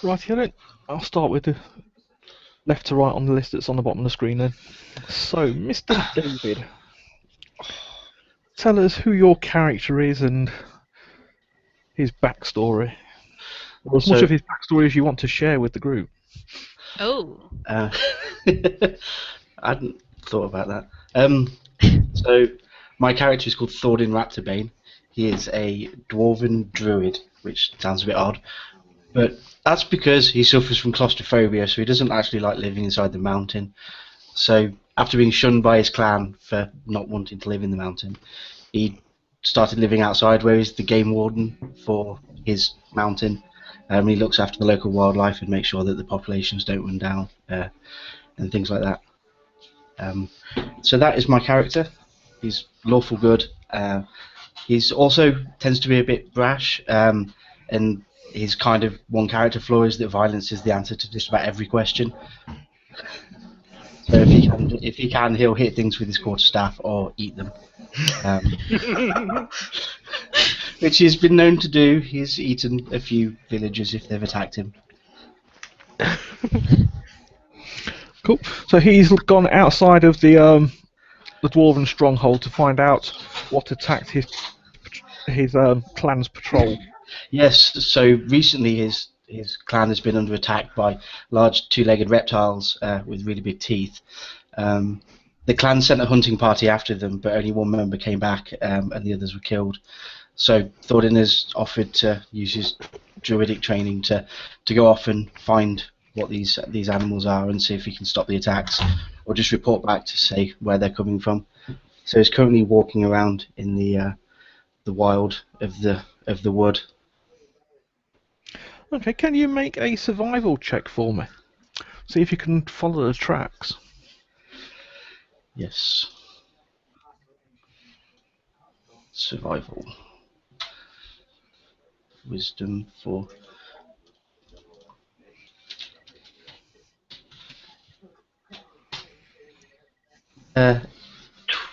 Right, I'll start with the left to right on the list that's on the bottom of the screen then. So, Mr. David, tell us who your character is and his backstory. Or as much So, of his backstory as you want to share with the group. Oh. uh, I hadn't thought about that. So, my character is called Thordin Raptorbane. He is a dwarven druid, which sounds a bit odd, but that's because he suffers from claustrophobia, so he doesn't actually like living inside the mountain. So, after being shunned by his clan for not wanting to live in the mountain, he started living outside, where he's the game warden for his mountain. He looks after the local wildlife and makes sure that the populations don't run down and things like that. So that is my character. He's lawful good. He's also tends to be a bit brash, and his kind of one character flaw is that violence is the answer to just about every question. So if he can, he'll hit things with his quarterstaff or eat them. Which he's been known to do. He's eaten a few villagers if they've attacked him. Cool. So he's gone outside of the dwarven stronghold to find out what attacked his clan's patrol. Yes, so recently his clan has been under attack by large two-legged reptiles with really big teeth. The clan sent a hunting party after them, but only one member came back, and the others were killed. So Thordin has offered to use his druidic training to go off and find what these animals are and see if he can stop the attacks, or just report back to say where they're coming from. So he's currently walking around in the wild of the wood. Okay, can you make a survival check for me? See if you can follow the tracks. Yes. Survival. Wisdom for.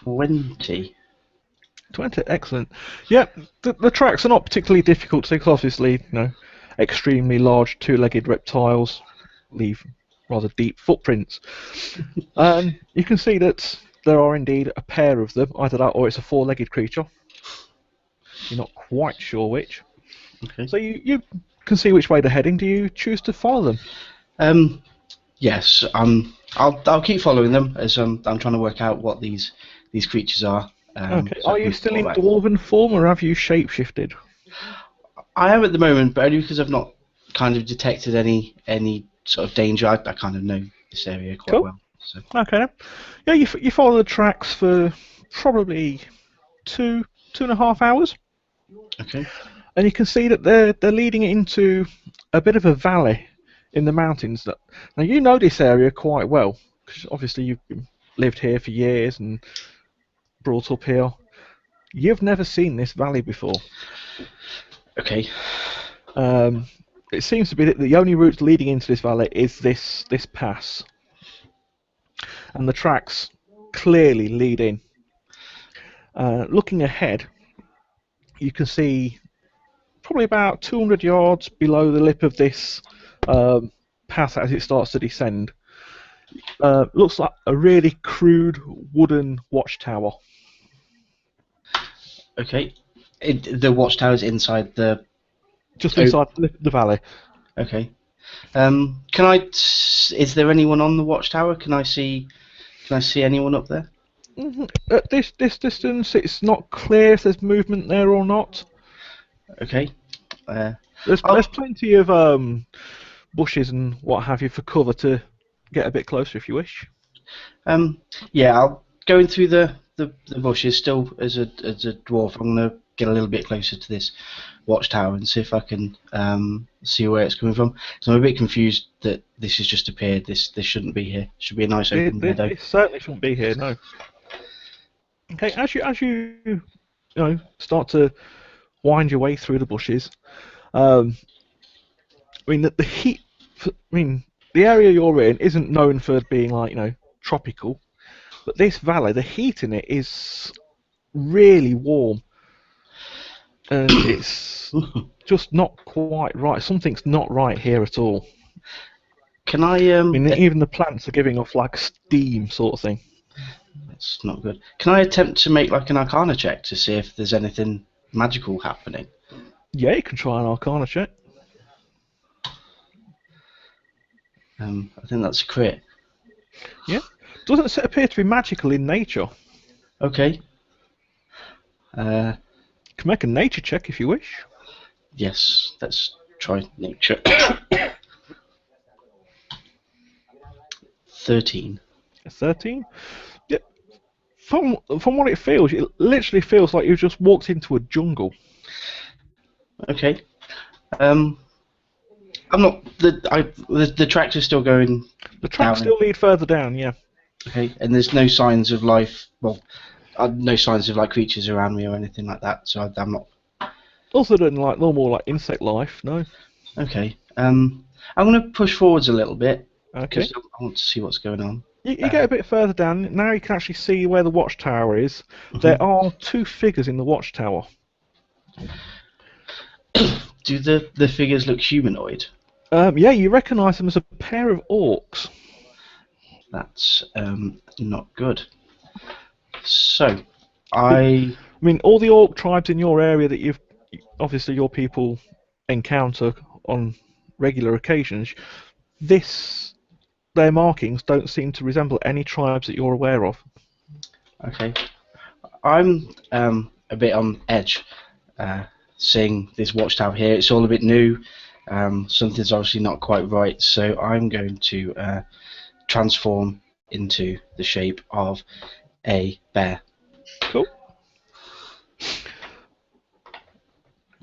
20. 20, excellent. Yeah, the tracks are not particularly difficult because obviously, extremely large two-legged reptiles leave rather deep footprints. You can see that there are indeed a pair of them, either that or it's a four-legged creature. You're not quite sure which. Okay. So you can see which way they're heading. Do you choose to follow them? Yes. I'll keep following them as I'm trying to work out what these creatures are. Okay. So Are I you can still fall in back. dwarven form, or have you shapeshifted? I am at the moment, but only because I've not kind of detected any sort of danger. I kind of know this area quite Cool. well. So. Okay. Yeah, you follow the tracks for probably 2.5 hours. Okay. And you can see that they're leading into a bit of a valley in the mountains. Now you know this area quite well because obviously you've lived here for years and brought up here. You've never seen this valley before. Okay. It seems to be that the only route leading into this valley is this pass, and the tracks clearly lead in. Looking ahead, you can see probably about 200 yards below the lip of this path as it starts to descend. Looks like a really crude wooden watchtower. Okay. The watchtower's inside the. Just inside the valley. Okay. Can I? Is there anyone on the watchtower? Can I see anyone up there? At this distance, it's not clear if there's movement there or not. Okay. There's plenty of bushes and what have you for cover to get a bit closer if you wish. Yeah, I'll go in through the bushes. Still, as a dwarf, I'm gonna get a little bit closer to this watchtower and see if I can see where it's coming from. So I'm a bit confused that this has just appeared. This shouldn't be here. Should be a nice open window. It certainly shouldn't be here, no. Okay, as you start to wind your way through the bushes, the heat. The area you're in isn't known for being tropical, but this valley, the heat in it is really warm. and it's just not quite right. Something's not right here at all. Can I I mean, even the plants are giving off like steam sort of thing. That's not good. Can I attempt to make like an Arcana check to see if there's anything magical happening? Yeah, you can try an Arcana check. I think that's a crit. Yeah, doesn't appear to be magical in nature. Okay. You can make a nature check if you wish. Yes, let's try nature. 13. 13. Yeah. From what it feels, it literally feels like you've just walked into a jungle. Okay. I'm not. The tracks are still going. The tracks down. still lead further down, yeah. Okay, and there's no signs of life. Well, no signs of like creatures around me or anything like that. So I'm not. Other than like normal like insect life, no. Okay. I'm gonna push forwards a little bit. Okay. Because I want to see what's going on. You get a bit further down. Now you can actually see where the watchtower is. There are two figures in the watchtower. Do the figures look humanoid? Yeah, you recognise them as a pair of orcs. That's not good. So, I mean, all the orc tribes in your area that you've obviously your people encounter on regular occasions, their markings don't seem to resemble any tribes that you're aware of. Okay. I'm a bit on edge seeing this watchtower here. It's all a bit new. Something's obviously not quite right, so I'm going to transform into the shape of a bear. Cool.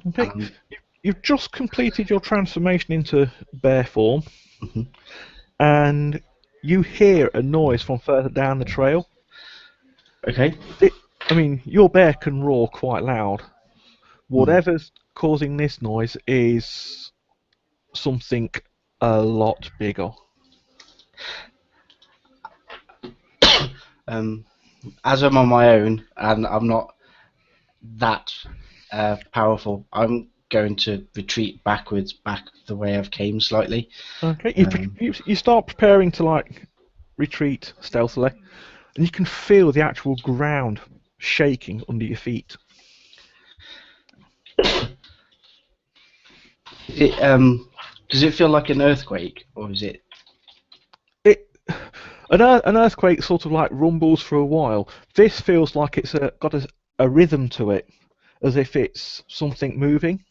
Okay. You've just completed your transformation into bear form, and you hear a noise from further down the trail. Okay. I mean, your bear can roar quite loud. Whatever's causing this noise is something a lot bigger. As I'm on my own and I'm not that powerful, I'm going to retreat back the way I've came slightly. Okay, you start preparing to like retreat stealthily, and you can feel the actual ground shaking under your feet. Does it feel like an earthquake, or is it? An earthquake sort of like rumbles for a while. This feels like it's got a rhythm to it, as if it's something moving.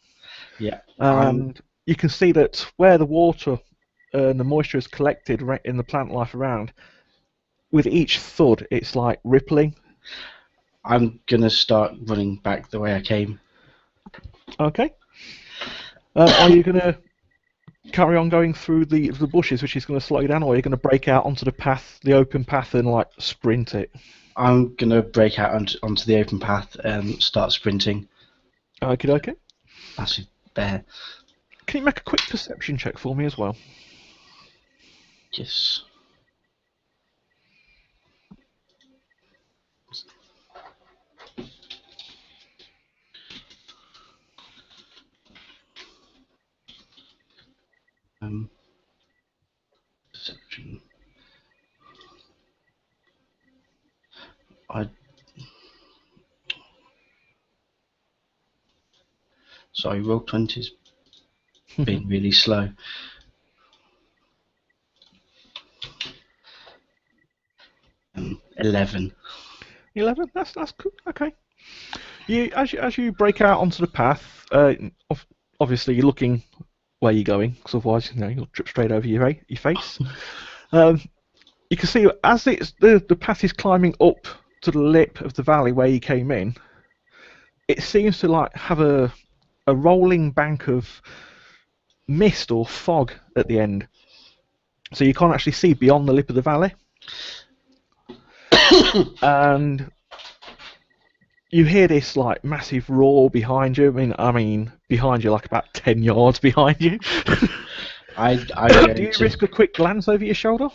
Yeah. And you can see that where the water and the moisture is collected in the plant life around, with each thud, it's like rippling. I'm gonna start running back the way I came. Okay. Are you gonna carry on going through the bushes, which is going to slow you down, or are you going to break out onto the path, the open path, and like sprint it? I'm gonna break out onto the open path and start sprinting. Okay. That's a bear. Can you make a quick perception check for me as well? Yes. Perception. Sorry, Roll20's been really slow. 11. 11. That's good. Okay. As you break out onto the path, obviously you're looking where you're going, because otherwise you'll trip straight over your face. You can see as the path is climbing up to the lip of the valley where you came in, it seems to like have a rolling bank of mist or fog at the end, so you can't actually see beyond the lip of the valley. And you hear this like massive roar behind you. I mean behind you, like about 10 yards behind you. Do you risk a quick glance over your shoulder?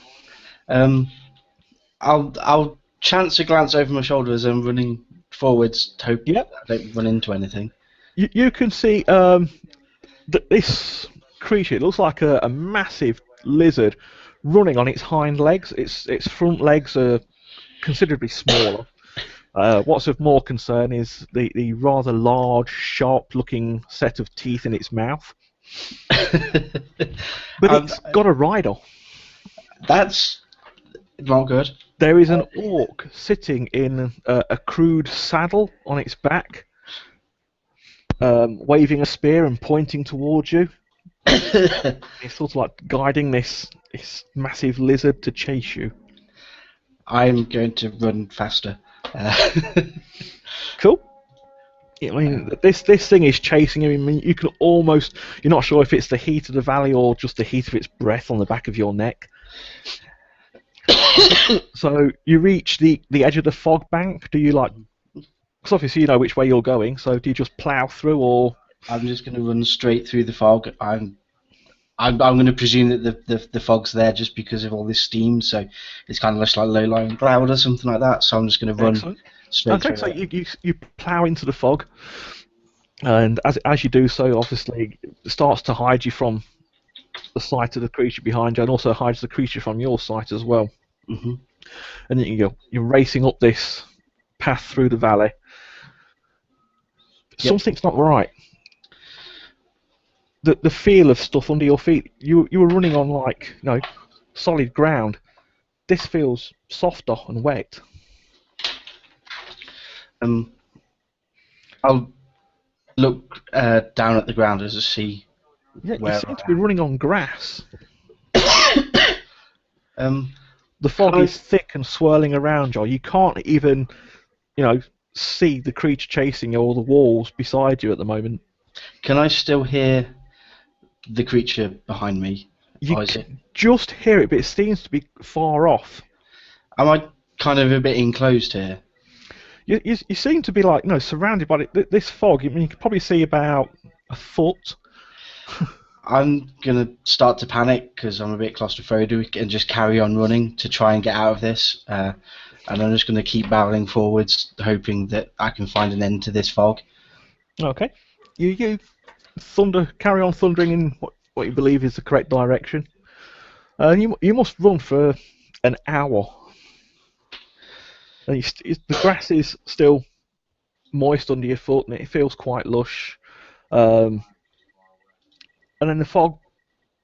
I'll chance a glance over my shoulder as I'm running forwards to hope I don't run into anything. you can see this creature. It looks like a massive lizard running on its hind legs. Its front legs are considerably smaller. What's of more concern is the rather large, sharp-looking set of teeth in its mouth. But um, it's got a rider. that's not good. There is an orc sitting in a crude saddle on its back, waving a spear and pointing towards you. It's sort of like guiding this massive lizard to chase you. I'm going to run faster. Cool. I mean, this thing is chasing you. I mean, you can almost. You're not sure if it's the heat of the valley or just the heat of its breath on the back of your neck. So you reach the edge of the fog bank. Do you like? Because obviously you know which way you're going. So do you just plough through, or? I'm just going to run straight through the fog. I'm going to presume that the fog's there just because of all this steam, so it's kind of less like low-lying cloud or something like that. So I'm just going to run Excellent. straight Okay, through so it. you plough into the fog, and as you do so, obviously it starts to hide you from the sight of the creature behind you, and also hides the creature from your sight as well. Hmm. And you're racing up this path through the valley. Yep. Something's not right. The feel of stuff under your feet. You were running on like solid ground. This feels softer and wet. I'll look down at the ground as I see Yeah, you where seem to I be running on grass. am. The fog Can I- is thick and swirling around you. You can't even, see the creature chasing you or the walls beside you at the moment. Can I still hear the creature behind me? You Or is it? can just hear it, but it seems to be far off. Am I kind of a bit enclosed here? You seem to be like surrounded by this fog. I mean, you could probably see about a foot. I'm gonna start to panic because I'm a bit claustrophobic and just carry on running to try and get out of this. And I'm just gonna keep barreling forwards, hoping that I can find an end to this fog. Okay. You carry on thundering in what you believe is the correct direction. You must run for an hour. And the grass is still moist under your foot, and it feels quite lush. And then the fog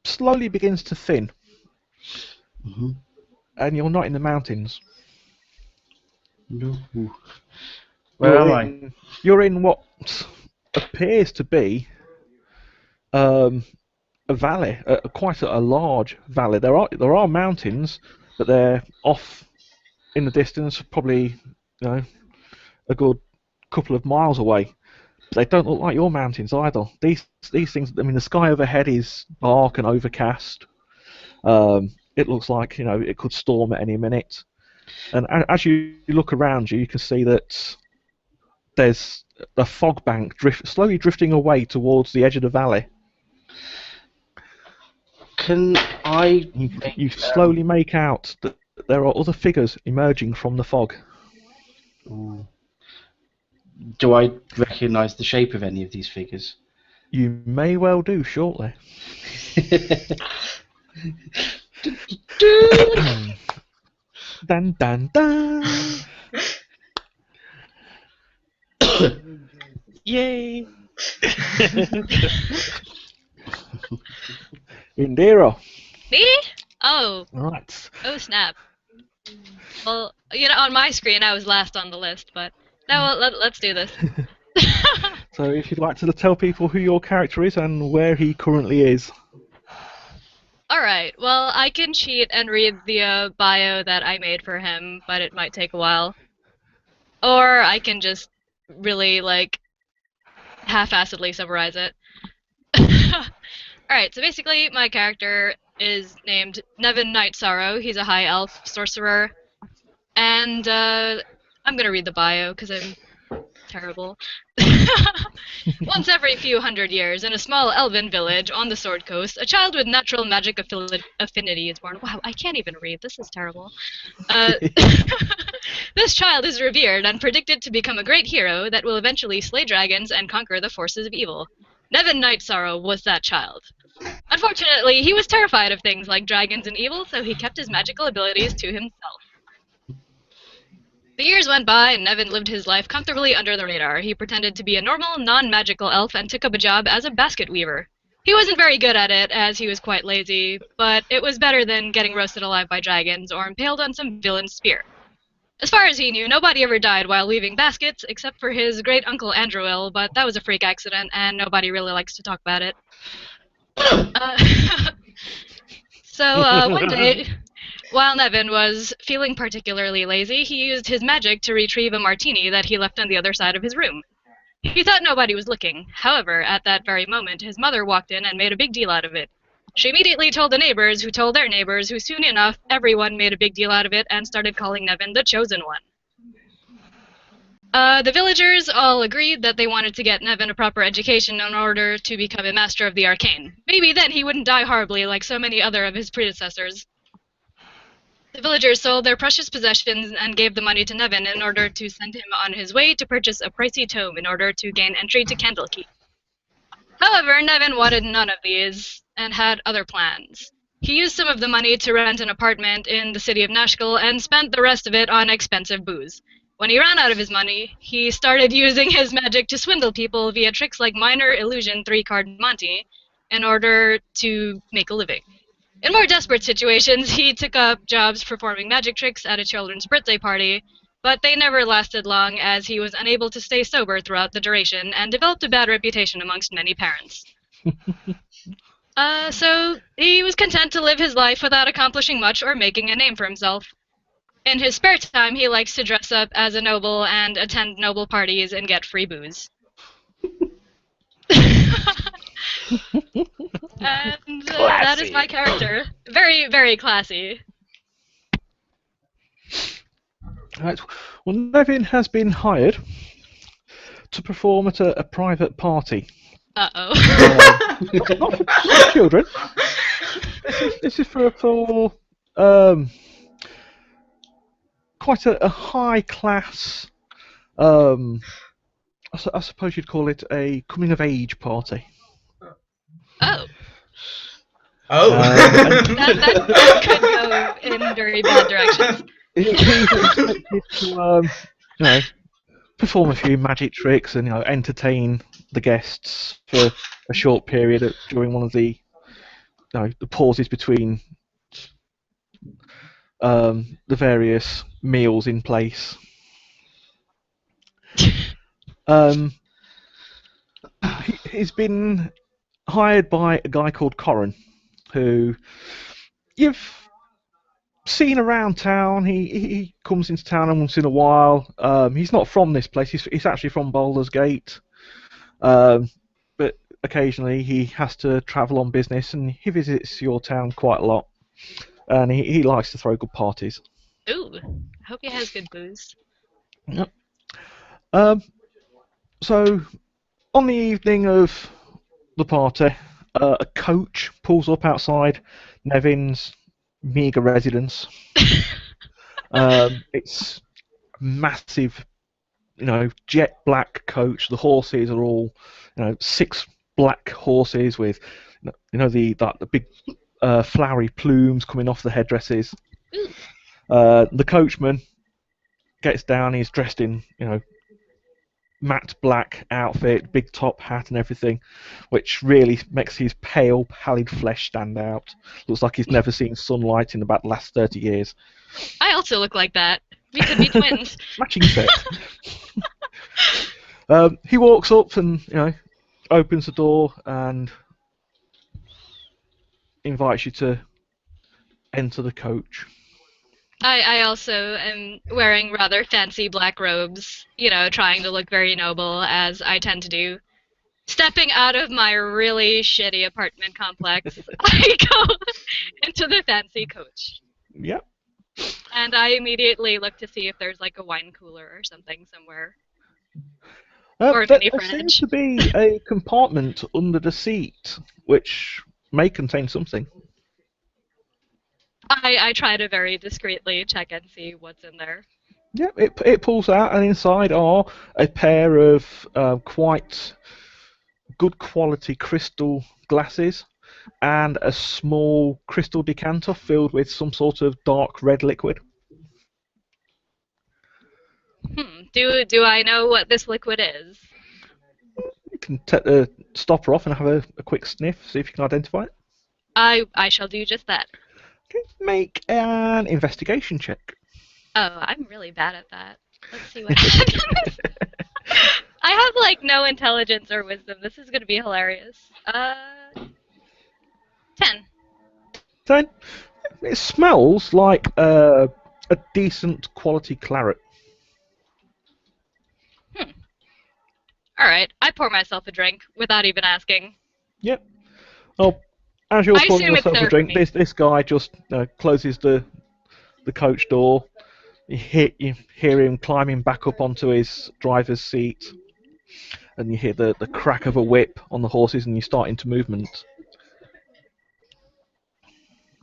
slowly begins to thin, Hmm. and you're not in the mountains. No. Where am I? You're in what appears to be a valley, quite a large valley. There are mountains, but they're off in the distance, probably a good couple of miles away. But they don't look like your mountains either. These things. I mean, the sky overhead is dark and overcast. It looks like it could storm at any minute. And as you look around you, you can see that there's a fog bank slowly drifting away towards the edge of the valley. Can I You slowly make out that there are other figures emerging from the fog. do I recognise the shape of any of these figures? You may well do shortly. Dun dun dun! Yay! Indira. Me? Oh, Right. oh snap. Well, on my screen I was last on the list, but no, let's do this. So if you'd like to tell people who your character is and where he currently is. Alright, well, I can cheat and read the bio that I made for him, but it might take a while. Or I can just really, half-assedly summarize it. Alright, so basically my character is named Nevin Night Sorrow. He's a high elf sorcerer. And I'm gonna read the bio because I'm terrible. Once every few hundred years, in a small elven village on the Sword Coast, a child with natural magic affinity is born. Wow, I can't even read. This is terrible. Uh, this child is revered and predicted to become a great hero that will eventually slay dragons and conquer the forces of evil. Nevin Nightsorrow was that child. Unfortunately, he was terrified of things like dragons and evil, so he kept his magical abilities to himself. The years went by, and Nevin lived his life comfortably under the radar. He pretended to be a normal, non-magical elf and took up a job as a basket weaver. He wasn't very good at it, as he was quite lazy, but it was better than getting roasted alive by dragons or impaled on some villain's spear. As far as he knew, nobody ever died while weaving baskets, except for his great-uncle Andrewil, but that was a freak accident, and nobody really likes to talk about it. One day, while Nevin was feeling particularly lazy, he used his magic to retrieve a martini that he left on the other side of his room. He thought nobody was looking. However, at that very moment, his mother walked in and made a big deal out of it. She immediately told the neighbors, who told their neighbors, who soon enough, everyone made a big deal out of it and started calling Nevin the Chosen One. The villagers all agreed that they wanted to get Nevin a proper education in order to become a master of the arcane. Maybe then he wouldn't die horribly like so many other of his predecessors. The villagers sold their precious possessions and gave the money to Nevin in order to send him on his way to purchase a pricey tome in order to gain entry to Candlekeep. However, Nevin wanted none of these and had other plans. He used some of the money to rent an apartment in the city of Nashkel and spent the rest of it on expensive booze. When he ran out of his money, he started using his magic to swindle people via tricks like minor illusion 3-card Monty in order to make a living. In more desperate situations, he took up jobs performing magic tricks at a children's birthday party, but they never lasted long as he was unable to stay sober throughout the duration and developed a bad reputation amongst many parents. So he was content to live his life without accomplishing much or making a name for himself. In his spare time, he likes to dress up as a noble and attend noble parties and get free booze. And that is my character. Very, very classy. Right. Well, Nevin has been hired to perform at a private party. Uh-oh. Not for children. This is for quite a high class. I suppose you'd call it a coming of age party. Oh. Oh. That could go in very bad directions. He's expected to, perform a few magic tricks and entertain the guests for a short period during one of the the pauses between the various meals in place. He's been hired by a guy called Corin, who you've seen around town. He comes into town once in a while. He's not from this place. He's actually from Baldur's Gate. But occasionally he has to travel on business, and he visits your town quite a lot. And he likes to throw good parties. Ooh, I hope he has good booze. Yep. So, on the evening of the party, a coach pulls up outside Nevin's meagre residence. It's massive, jet black coach. The horses are all, 6 black horses with, the big flowery plumes coming off the headdresses. The coachman gets down. He's dressed in, matte black outfit, big top hat and everything, which really makes his pale, pallid flesh stand out. Looks like he's never seen sunlight in about the last 30 years. I also look like that. We could be twins. Matching set. He walks up and, opens the door and invites you to enter the coach. I also am wearing rather fancy black robes, trying to look very noble, as I tend to do. Stepping out of my really shitty apartment complex, I go into the fancy coach. Yep. And I immediately look to see if there's like a wine cooler or something somewhere. Or a There mini seems fridge. to be a compartment under the seat, which may contain something. I try to very discreetly check and see what's in there. Yeah, it pulls out, and inside are a pair of quite good quality crystal glasses and a small crystal decanter filled with some sort of dark red liquid. Do I know what this liquid is? You can take the stopper off and have a quick sniff, see if you can identify it. I shall do just that. Okay, make an investigation check. Oh, I'm really bad at that. Let's see what happens. I have like no intelligence or wisdom. This is gonna be hilarious. 10. 10. It smells like a decent quality claret. All right, I pour myself a drink without even asking. Yep. Oh, as you're I pouring assume it's yourself a there for drink, me. this guy just closes the coach door. You hear him climbing back up onto his driver's seat, and you hear the crack of a whip on the horses, and you start into movement.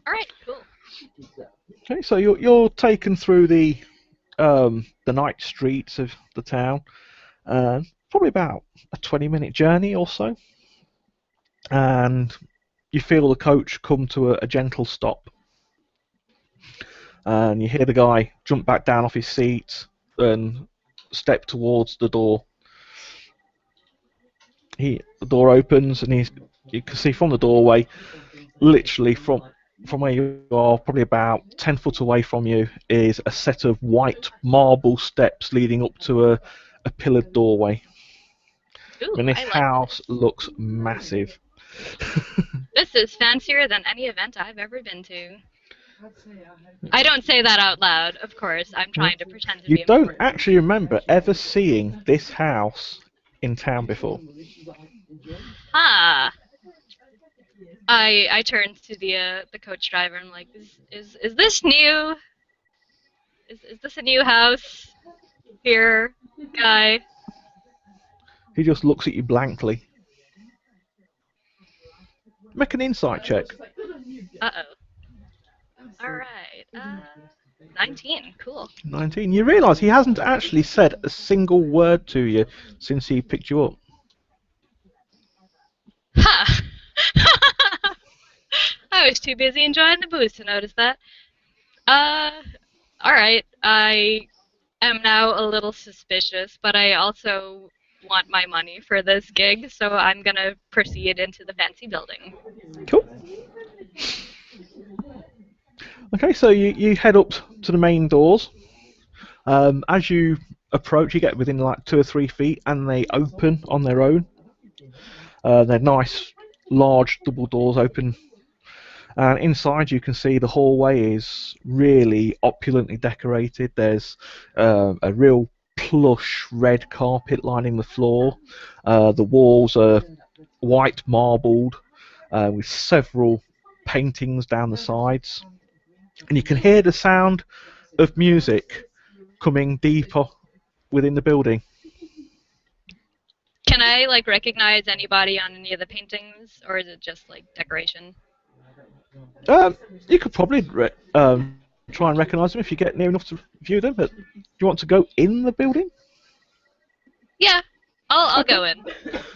All right, cool. Okay, so you're taken through the night streets of the town, probably about a 20-minute journey or so, and you feel the coach come to a gentle stop, and you hear the guy jump back down off his seat and step towards the door. The door opens, and you can see from the doorway, literally from where you are, probably about 10 foot away from you, is a set of white marble steps leading up to a pillared doorway. Ooh, And this I like house looks massive. this. This is fancier than any event I've ever been to. I don't say that out loud, of course. I'm trying to pretend to You be don't important. actually remember ever seeing this house in town before. Ah. I turned to the coach driver and I'm like, is this new? Is this a new house here, guy? He just looks at you blankly. Make an insight check. Uh-oh. Alright. 19. Cool. 19. You realise he hasn't actually said a single word to you since he picked you up. Ha! I was too busy enjoying the booze to notice that. Alright. I am now a little suspicious, but I also want my money for this gig, so I'm gonna proceed into the fancy building. Cool. Okay, so you head up to the main doors. As you approach, you get within like 2 or 3 feet, and they open on their own. They're nice, large double doors open. And inside, you can see the hallway is really opulently decorated. There's a real plush red carpet lining the floor. The walls are white marbled with several paintings down the sides. And you can hear the sound of music coming deeper within the building. Can I like recognize anybody on any of the paintings, or is it just like decoration? You could probably try and recognise them if you get near enough to view them. But do you want to go in the building? Yeah, I'll go in.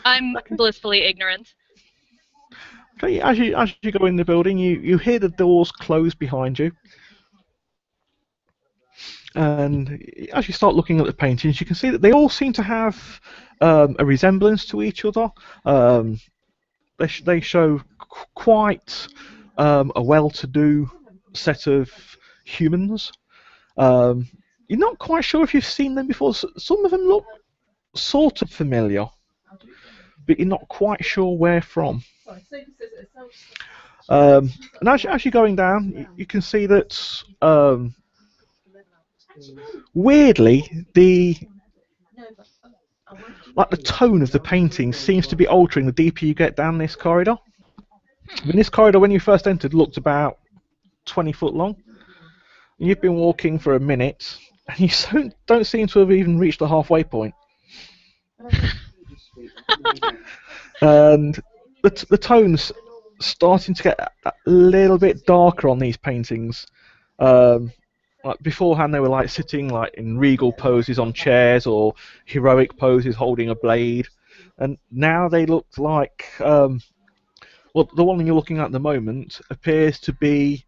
I'm blissfully ignorant. Okay, as you go in the building, you hear the doors close behind you. And as you start looking at the paintings, you can see that they all seem to have a resemblance to each other. They show quite a well-to-do set of humans. You're not quite sure if you've seen them before. Some of them look sort of familiar, but you're not quite sure where from. And as you're going down, you can see that weirdly the tone of the painting seems to be altering the deeper you get down this corridor. I mean, this corridor, when you first entered, looked about 20 foot long. You've been walking for a minute, and you don't seem to have even reached the halfway point. And the tones starting to get a little bit darker on these paintings. Like beforehand, they were like sitting like in regal poses on chairs or heroic poses holding a blade, and now they look like well, the one you're looking at the moment appears to be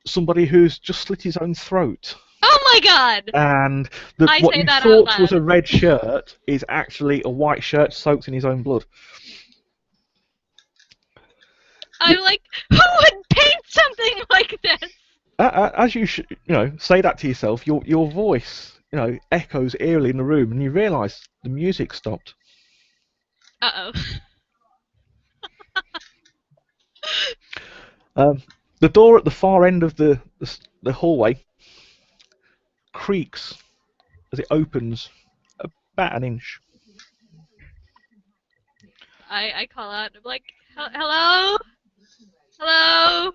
somebody who's just slit his own throat. Oh my god! And I what say you that out thought was a loud. red shirt is actually a white shirt soaked in his own blood. I'm like, who would paint something like this? As you say that to yourself, your voice echoes eerily in the room, and you realise the music stopped. Uh-oh. The door at the far end of the hallway creaks as it opens about an inch. I call out, I'm like, hello? Hello?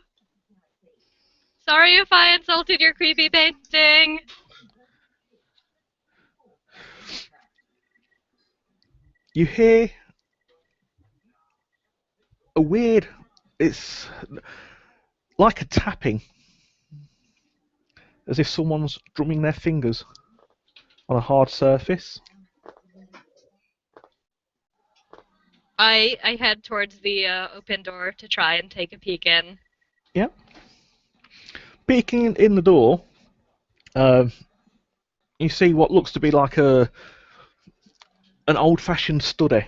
Sorry if I insulted your creepy painting. You hear a weird, it's like a tapping, as if someone's drumming their fingers on a hard surface. I head towards the open door to try and take a peek in. Yeah. Peeking in the door, you see what looks to be like an old-fashioned study.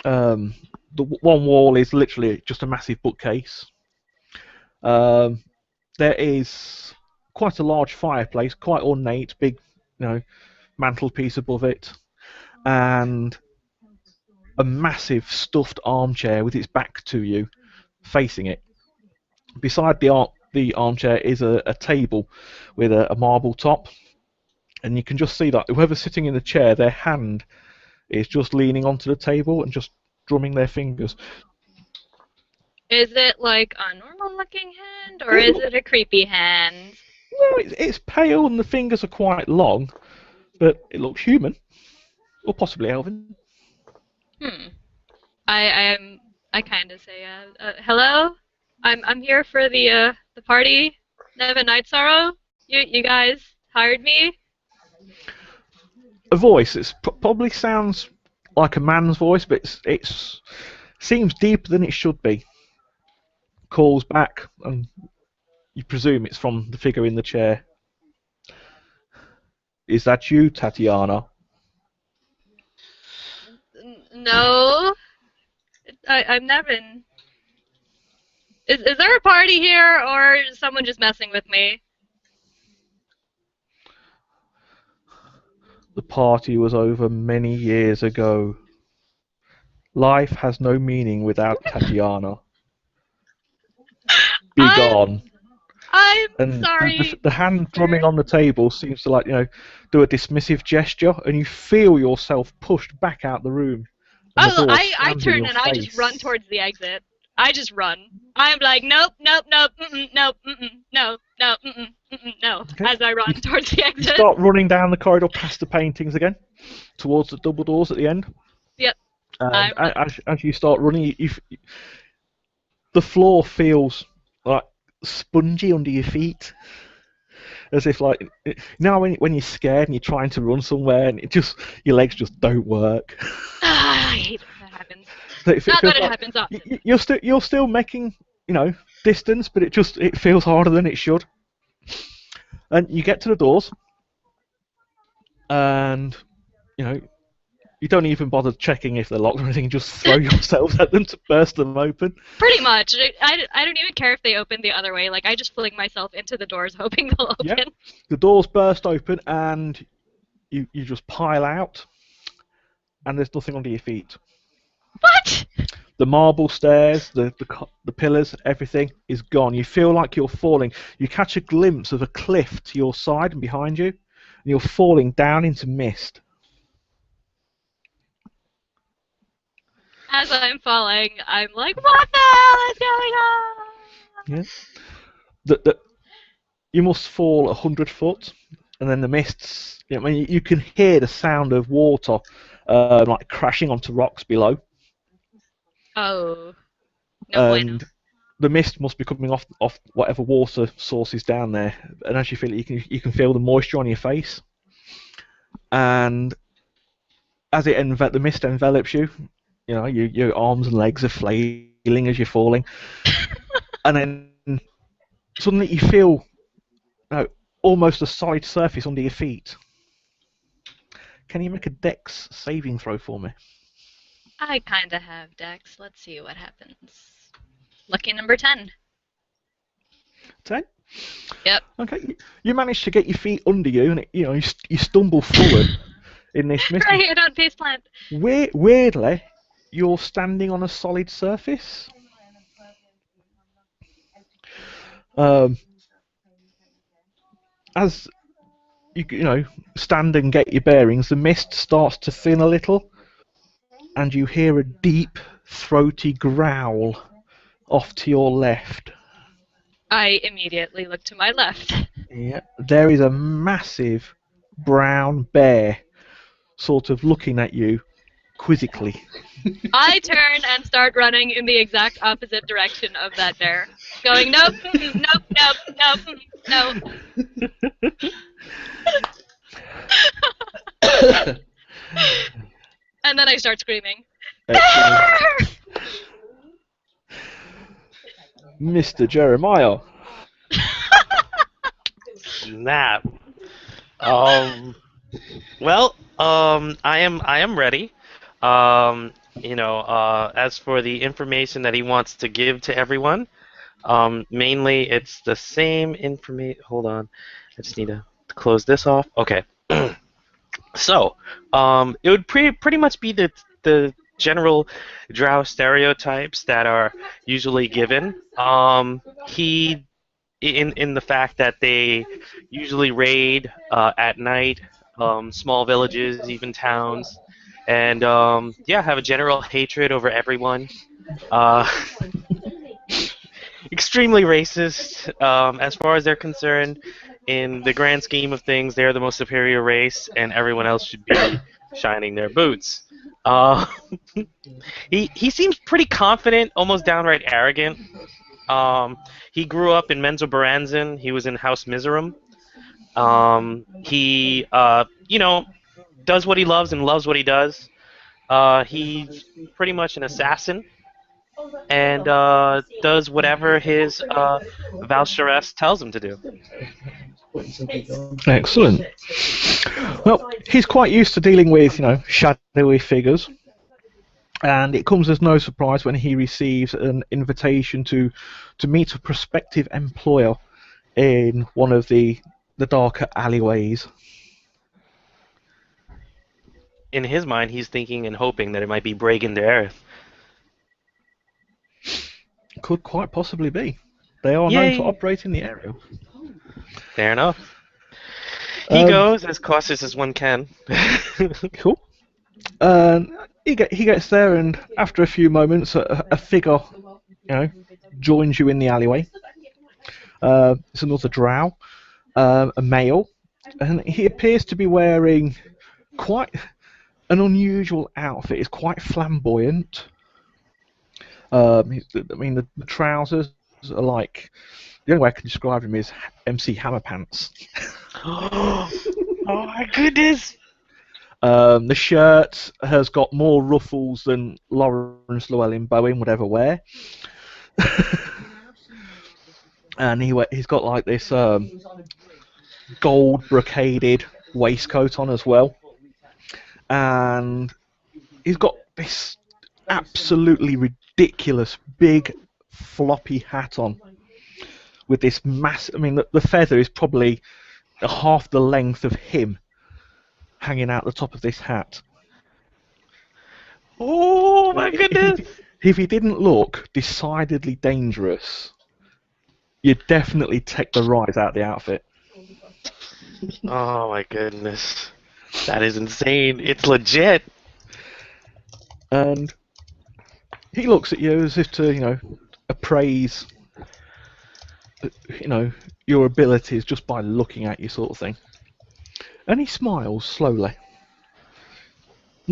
The one wall is literally just a massive bookcase. There is quite a large fireplace, quite ornate, big, mantelpiece above it, and a massive stuffed armchair with its back to you, facing it. Beside the armchair is a table with a marble top, and you can just see that whoever's sitting in the chair, their hand is just leaning onto the table and just drumming their fingers. Is it like a normal looking hand, or is it a creepy hand? Well, it's pale and the fingers are quite long, but it looks human, or possibly elven. I kind of say, hello? I'm here for the party, Never Night Sorrow. You guys hired me? A voice. It probably sounds like a man's voice, but it seems deeper than it should be. Calls back, and you presume it's from the figure in the chair. Is that you, Tatiana? No. I'm Nevin. Is there a party here, or is someone just messing with me? The party was over many years ago. Life has no meaning without Tatiana. Be gone. I'm sorry. The hand drumming on the table seems to do a dismissive gesture, and you feel yourself pushed back out the room. Oh, I turn and I just run towards the exit. I just run. I'm like, nope, nope, nope, nope, no, no, no, Okay. as I run towards the exit. You start running down the corridor past the paintings again, towards the double doors at the end. Yep. As you start running, the floor feels like spongy under your feet, as if when you're scared and you're trying to run somewhere and your legs just don't work. I hate when that happens. Not that it happens often. You're still making distance, but it feels harder than it should. And you get to the doors, and you don't even bother checking if they're locked or anything. Just throw yourselves at them to burst them open. Pretty much. I don't even care if they open the other way. Like, I just fling myself into the doors hoping they'll open. Yeah. The doors burst open, and you just pile out, and there's nothing under your feet. What? The marble stairs, the pillars, everything is gone. You feel like you're falling. You catch a glimpse of a cliff to your side and behind you, and you're falling down into mist. As I'm falling, I'm like, what the hell is going on? Yeah. You must fall 100 foot, and then the mists. You can hear the sound of water like crashing onto rocks below. Oh, no bueno. And the mist must be coming off whatever water source is down there. And as you feel it, you can feel the moisture on your face. And as the mist envelops you, your arms and legs are flailing as you're falling. And then suddenly you feel almost a solid surface under your feet. Can you make a dex saving throw for me? I kinda have Dex. Let's see what happens. Lucky number 10. 10? Yep. Okay. You manage to get your feet under you, and you stumble forward in this mist. Right, I don't face plant. Weirdly, you're standing on a solid surface. As you stand and get your bearings, the mist starts to thin a little, and you hear a deep, throaty growl off to your left. I immediately look to my left. Yeah, there is a massive brown bear sort of looking at you quizzically. I turn and start running in the exact opposite direction of that bear. Going, nope, nope, nope, nope, nope. And then I start screaming. Mr. Jeremiah. Snap. Well, I am ready. As for the information that he wants to give to everyone, mainly it's the same information. Hold on, I just need to close this off. Okay. So, it would pretty much be the general drow stereotypes that are usually given. He in the fact that they usually raid at night, small villages, even towns, and have a general hatred over everyone. Extremely racist, as far as they're concerned. In the grand scheme of things, they're the most superior race, and everyone else should be shining their boots. He seems pretty confident, almost downright arrogant. He grew up in Menzoberranzan. He was in House Miserum. He does what he loves and loves what he does. He's pretty much an assassin, and does whatever his Valsharess tells him to do. Excellent. Well, he's quite used to dealing with, shadowy figures. And it comes as no surprise when he receives an invitation to meet a prospective employer in one of the darker alleyways. In his mind, he's thinking and hoping that it might be Breaking the Earth. Could quite possibly be. They are Yay. known to operate in the area. Fair enough. He goes as cautious as one can. Cool. He gets there, and after a few moments, a figure, joins you in the alleyway. It's another drow, a male, and he appears to be wearing quite an unusual outfit. It's quite flamboyant. The trousers are like, the only way I can describe him is MC Hammer Pants. Oh my goodness! The shirt has got more ruffles than Lawrence Llewellyn-Bowen would ever wear. And he's got like this gold brocaded waistcoat on as well. And he's got this absolutely ridiculous big floppy hat on with this massive, the feather is probably half the length of him hanging out the top of this hat. Oh my goodness! If he didn't look decidedly dangerous, you'd definitely take the rise out of the outfit. Oh my goodness. That is insane. It's legit. And he looks at you as if to, appraise, your abilities just by looking at you, sort of thing. And he smiles slowly.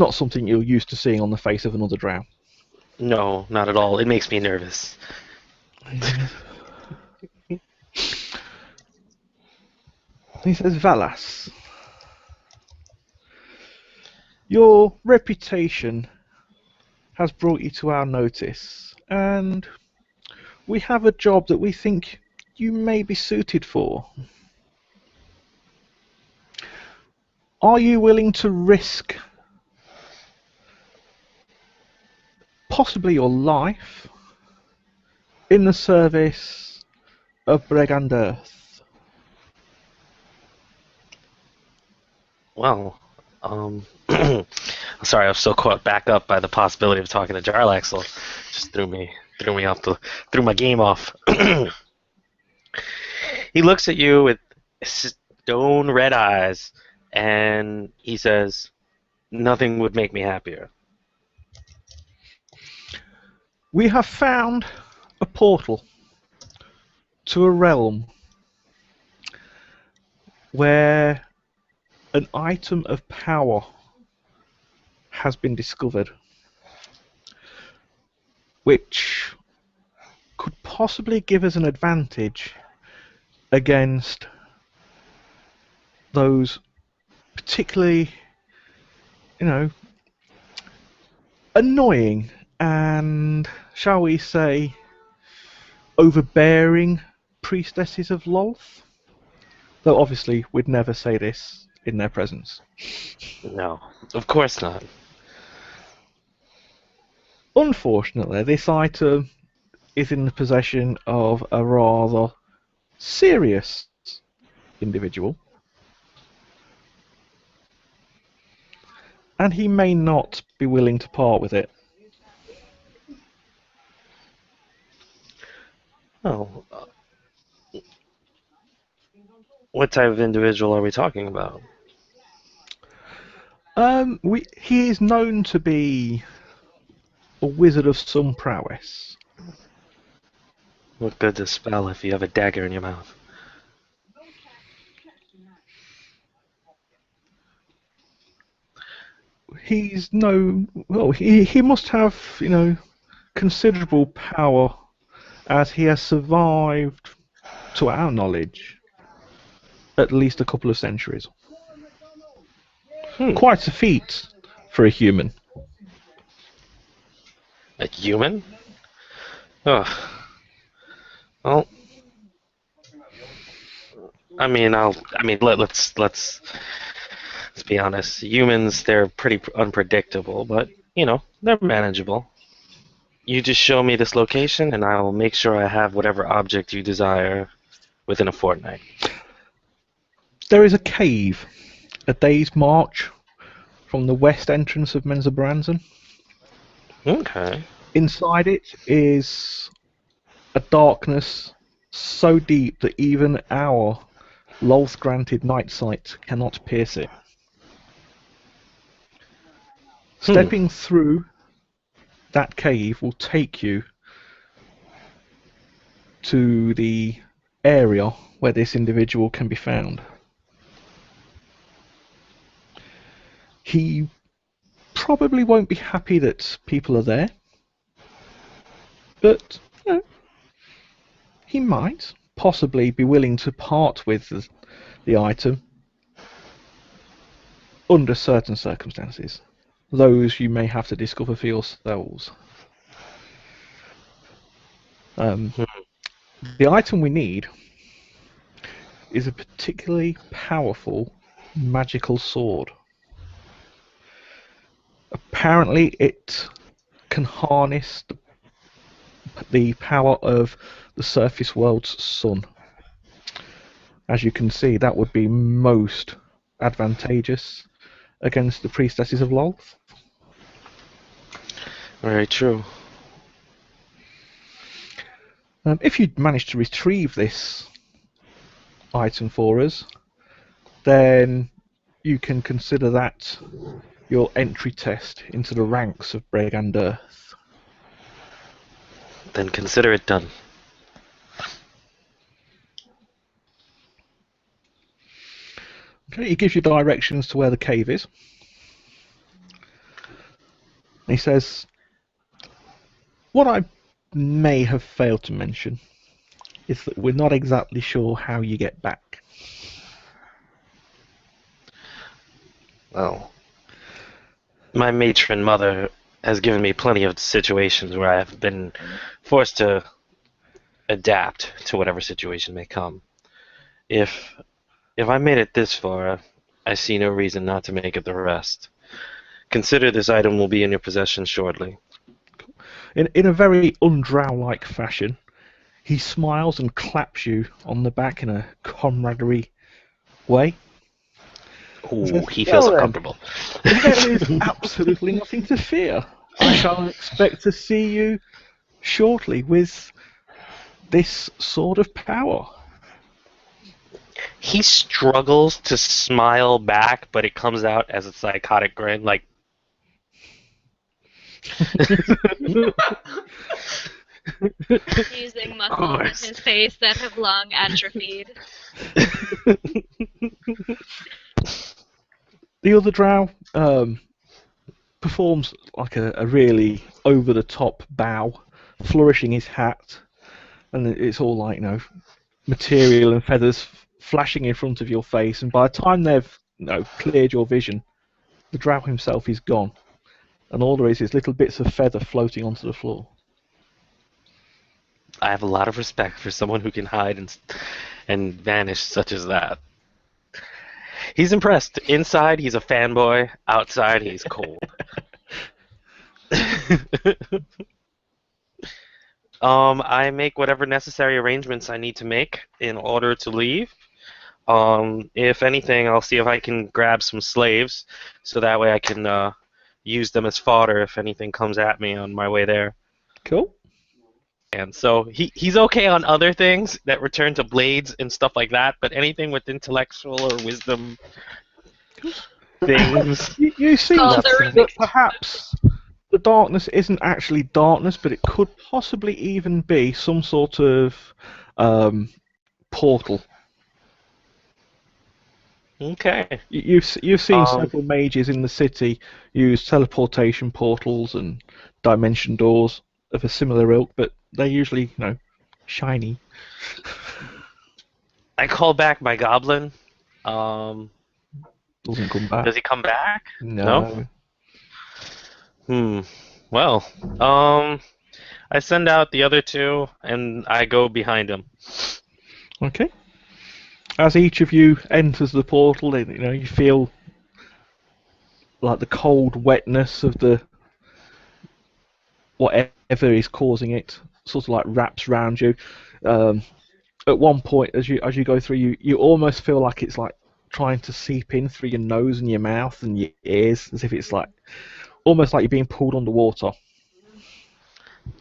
not something you're used to seeing on the face of another drow. No, not at all. It makes me nervous. He says, Valas, your reputation has brought you to our notice, and we have a job that we think you may be suited for. Are you willing to risk possibly your life in the service of Breganderth? Well, sorry, I was so caught back up by the possibility of talking to Jarlaxle. Just threw my game off. He looks at you with stone red eyes, and he says, "Nothing would make me happier." We have found a portal to a realm where an item of power has been discovered, which could possibly give us an advantage against those particularly, annoying and, shall we say, overbearing priestesses of Lolth. Though obviously we'd never say this in their presence. No, of course not. Unfortunately, this item is in the possession of a rather serious individual, and he may not be willing to part with it. Oh, what type of individual are we talking about? He is known to be a wizard of some prowess. What good to spell if you have a dagger in your mouth? He's no, well, he must have, considerable power, as he has survived, to our knowledge, at least a couple of centuries. Quite a feat for a human. A human? Ugh. Well, let's be honest. Humans, they're pretty unpredictable, but they're manageable. You just show me this location, and I'll make sure I have whatever object you desire within a fortnight. There is a cave a day's march from the west entrance of Menzoberranzan. Okay. Inside it is a darkness so deep that even our Lolth-granted night sight cannot pierce it. Stepping through that cave will take you to the area where this individual can be found. He probably won't be happy that people are there, but he might possibly be willing to part with the item under certain circumstances. Those you may have to discover for yourselves. The item we need is a particularly powerful magical sword. Apparently it can harness the power of the surface world's sun. As you can see, that would be most advantageous against the priestesses of Lolth. Very true. If you'd managed to retrieve this item for us, then you can consider that your entry test into the ranks of Breganderth. Then consider it done. Okay, he gives you directions to where the cave is. He says, "What I may have failed to mention is that we're not exactly sure how you get back." Well, my matron mother has given me plenty of situations where I have been forced to adapt to whatever situation may come. If I made it this far, I see no reason not to make it the rest. Consider this item will be in your possession shortly. In a very undrow-like fashion, he smiles and claps you on the back in a comradely way. Ooh, he feels "Well then, uncomfortable. there is absolutely nothing to fear. I shall expect to see you shortly with this sort of power." He struggles to smile back, but it comes out as a psychotic grin, like, Using muscles in his face that have long atrophied. The other drow performs like a really over-the-top bow, flourishing his hat, and it's all like, material and feathers flashing in front of your face. And by the time they've cleared your vision, the drow himself is gone, and all there is little bits of feather floating onto the floor. I have a lot of respect for someone who can hide and vanish such as that. He's impressed. Inside, he's a fanboy. Outside, he's cold. I make whatever necessary arrangements I need to make in order to leave. If anything, I'll see if I can grab some slaves, so that way I can use them as fodder if anything comes at me on my way there. Cool. And so he's okay on other things that return to blades and stuff like that, but anything with intellectual or wisdom things. You see Oh, that perhaps the darkness isn't actually darkness, but it could possibly even be some sort of portal. Okay. You've seen several mages in the city use teleportation portals and dimension doors of a similar ilk, but they're usually, shiny. I call back my goblin. Doesn't come back. Does he come back? No. Well, I send out the other two, and I go behind him. Okay. As each of you enters the portal, you feel like the cold wetness of the whatever is causing it sort of like wraps around you. At one point, as you go through, you almost feel like it's like trying to seep in through your nose and your mouth and your ears, as if it's like almost like you're being pulled underwater.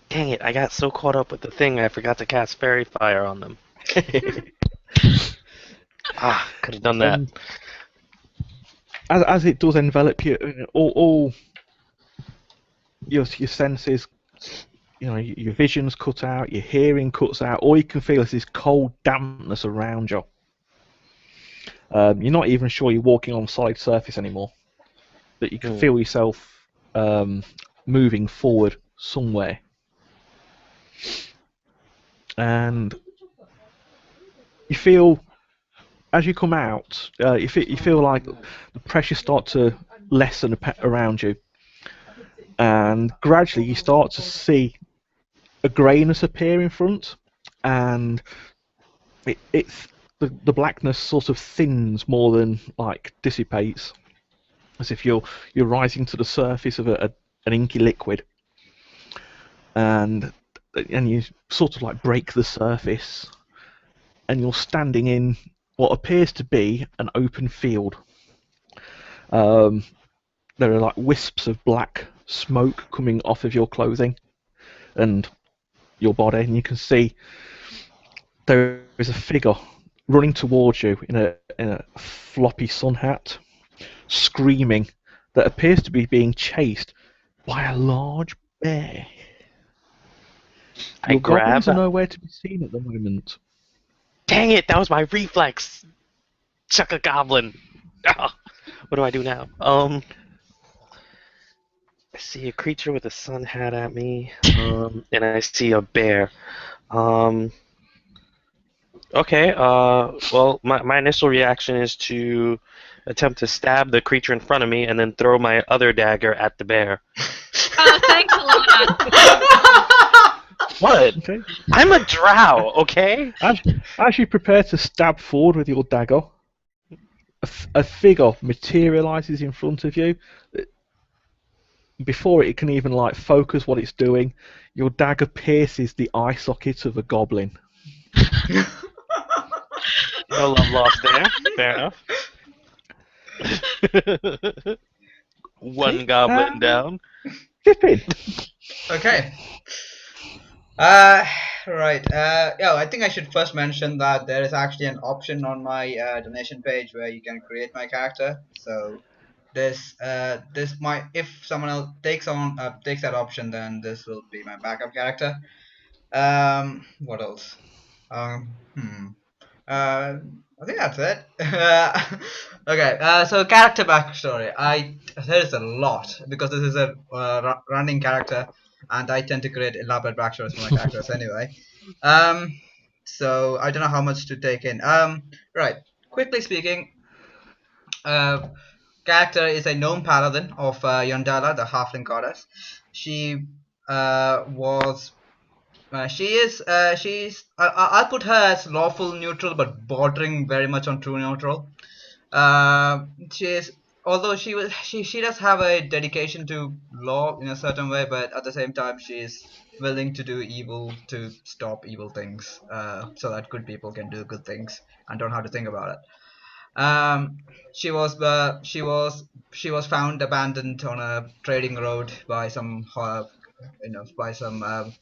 Dang it, I got so caught up with the thing I forgot to cast Fairy Fire on them. Could have done that. As it does envelop you, all your senses, your vision's cut out, your hearing cuts out, all you can feel is this cold dampness around you. You're not even sure you're walking on solid surface anymore, but you can feel yourself moving forward somewhere. And you feel, as you come out, you feel like the pressure starts to lessen around you, and gradually you start to see a greyness appear in front, and it's the blackness sort of thins more than like dissipates, as if you're rising to the surface of an inky liquid, and you sort of like break the surface, and you're standing in what appears to be an open field. There are like wisps of black smoke coming off of your clothing and your body, and you can see there is a figure running towards you in a floppy sun hat, screaming, that appears to be being chased by a large bear. Your goblins are nowhere to be seen at the moment. Dang it, that was my reflex. Chuck a goblin. What do I do now? see a creature with a sun hat at me, and I see a bear. Um, okay. Well, my initial reaction is to attempt to stab the creature in front of me, and then throw my other dagger at the bear. Thanks, Alana. What? Okay. I'm a drow, okay? As you prepare to stab forward with your dagger, a figure materializes in front of you. Before it can even like focus what it's doing, your dagger pierces the eye socket of a goblin. No love lost there. Fair enough. One goblin down. Pippin. Okay. Right. Yeah, I think I should first mention that there is actually an option on my donation page where you can create my character. So this might, if someone else takes that option, then this will be my backup character. What else? I think that's it. Okay. So character backstory. There is a lot because this is a running character, and I tend to create elaborate backstories for my characters anyway. So I don't know how much to take in. Right. Quickly speaking, character is a gnome paladin of Yondala, the halfling goddess. She was she's I'll put her as lawful neutral but bordering very much on true neutral. She's although she does have a dedication to law in a certain way, but at the same time she's willing to do evil to stop evil things, so that good people can do good things and don't have to think about it. She was found abandoned on a trading road by some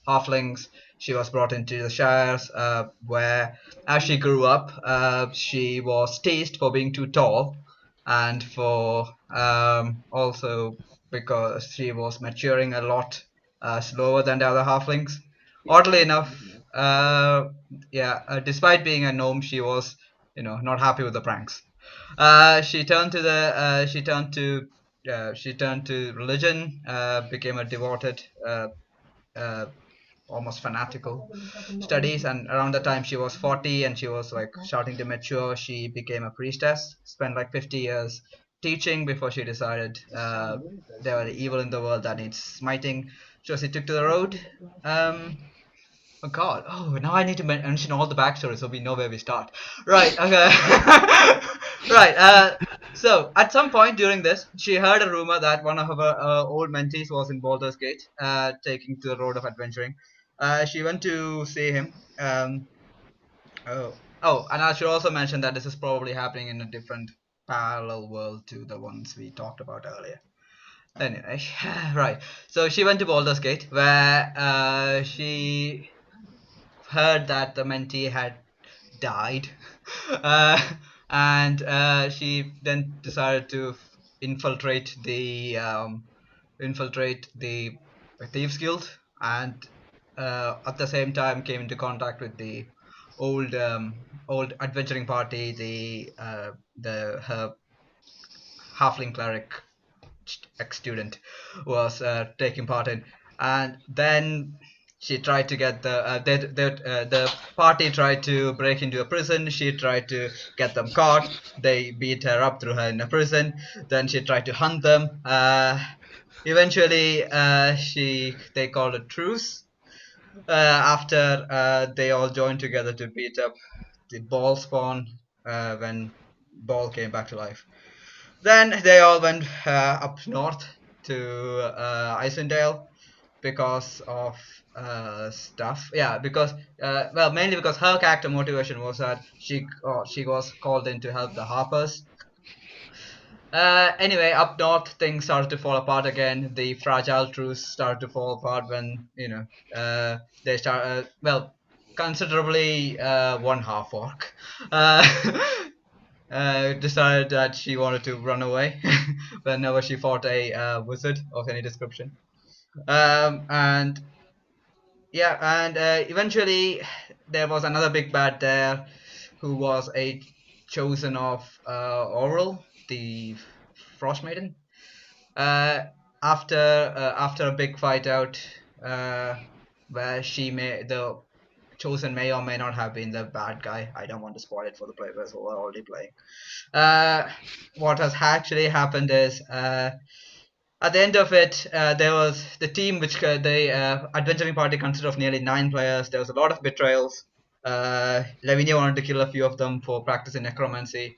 halflings. She was brought into the shires, where as she grew up, she was teased for being too tall, and for also because she was maturing a lot slower than the other halflings. Oddly enough, despite being a gnome, she was not happy with the pranks. She turned to religion, became a devoted, almost fanatical studies, and around the time she was 40 and she was like starting to mature, she became a priestess, spent like 50 years teaching before she decided there were evil in the world that needs smiting, so she took to the road. Oh god. Oh, now I need to mention all the backstory so we know where we start. Right, okay. Right, so at some point during this, she heard a rumor that one of her old mentees was in Baldur's Gate, taking to the road of adventuring. She went to see him. And I should also mention that this is probably happening in a different parallel world to the ones we talked about earlier. Anyway, right. So she went to Baldur's Gate, where she heard that the mentee had died, and she then decided to infiltrate the thieves guild, and at the same time came into contact with the old adventuring party, her halfling cleric ex-student was taking part in, and then she tried to get the party tried to break into a prison. She tried to get them caught. They beat her up, threw her in a prison. Then she tried to hunt them. Eventually, they called a truce after they all joined together to beat up the ball spawn when Ball came back to life. Then they all went up north to Isendale because of stuff. Yeah, because mainly because her character motivation was that she was called in to help the Harpers. Anyway, up north things started to fall apart again. The fragile truce started to fall apart when they start considerably one half orc decided that she wanted to run away whenever she fought a wizard of any description. And eventually there was another big bad there who was a chosen of Oral, the Frost Maiden. after a big fight out, where the chosen may or may not have been the bad guy. I don't want to spoil it for the players who are already playing. What has actually happened is, at the end of it, there was the team the adventuring party consisted of nearly 9 players. There was a lot of betrayals. Lavinia wanted to kill a few of them for practicing necromancy.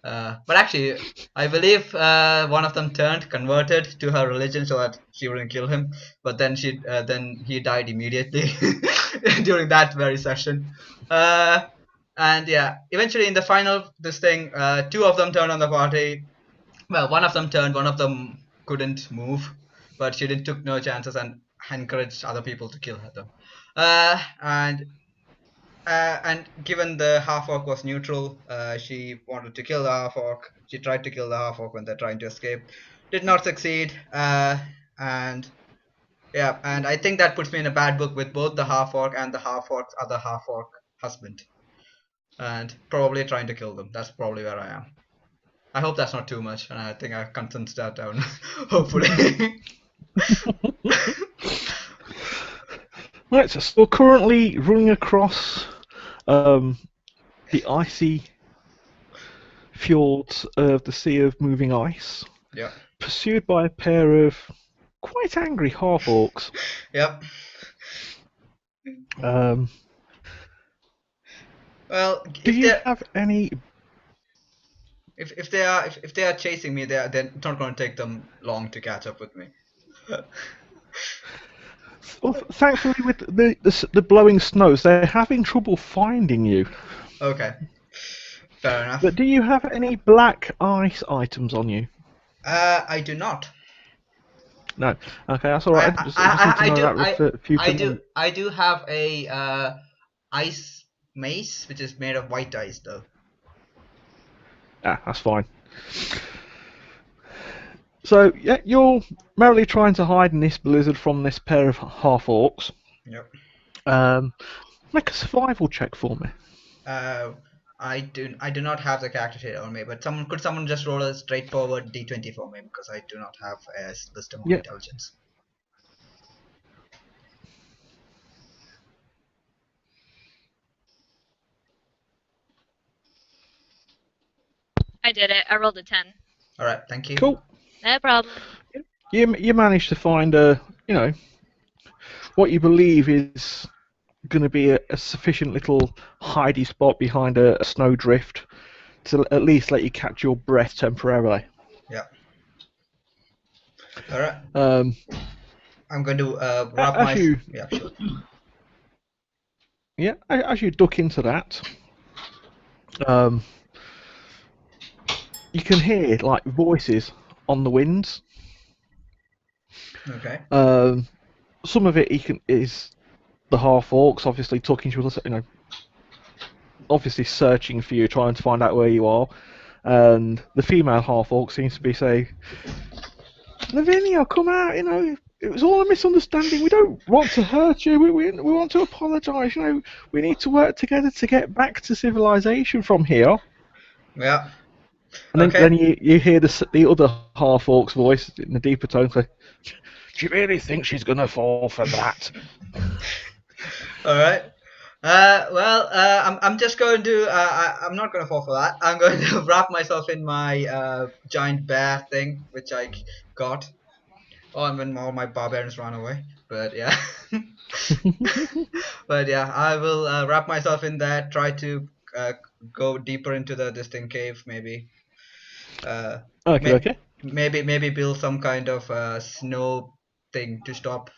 But actually, I believe one of them converted to her religion so that she wouldn't kill him. But then then he died immediately during that very session. And yeah, eventually in the final, 2 of them turned on the party. Well, one of them turned, one of them couldn't move, but she took no chances and encouraged other people to kill her though. And given the half orc was neutral, she wanted to kill the half orc. She tried to kill the half orc when they're trying to escape. Did not succeed. And yeah, and I think that puts me in a bad book with both the half orc and the half orc's other half orc husband. And probably trying to kill them. That's probably where I am. I hope that's not too much, and I think I can condense that down, hopefully. Right, so we're currently running across the icy fjords of the Sea of Moving Ice, Yeah. pursued by a pair of quite angry half-orcs. Yep. Well, Do you have any... if they are chasing me, they're not going to take them long to catch up with me. Well, thankfully, with the blowing snows, they're having trouble finding you. Okay. Fair enough. But do you have any black ice items on you? I do not. No. Okay, that's all right. I do have a ice mace, which is made of white ice, though. Ah, that's fine. So, yeah, you're merrily trying to hide in this blizzard from this pair of half-orcs. Yep. Make a survival check for me. I do not have the character sheet on me, but could someone just roll a straightforward d20 for me, because I do not have a system of intelligence. I did it. I rolled a 10. All right, thank you. Cool. No problem. You managed to find what you believe is going to be a sufficient little hidey spot behind a snowdrift to at least let you catch your breath temporarily. Yeah. All right. I'm going to wrap as my... you- Yeah, sure. Yeah, as you duck into that, you can hear like voices on the winds. Okay. Some of it is the half orcs obviously talking to us, obviously searching for you, trying to find out where you are, and the female half orc seems to be saying, "Lavinia, come out! It was all a misunderstanding. We don't want to hurt you. We want to apologise. We need to work together to get back to civilization from here." Yeah. And Okay. then you hear the other half orc's voice in a deeper tone, say, "Do you really think she's gonna fall for that?" All right. I'm just going to. I'm not going to fall for that. I'm going to wrap myself in my giant bear thing, which I got. Oh, and when all my barbarians ran away. But yeah. But yeah, I will wrap myself in that. Try to go deeper into this thing cave, maybe. Okay. Maybe build some kind of snow thing to stop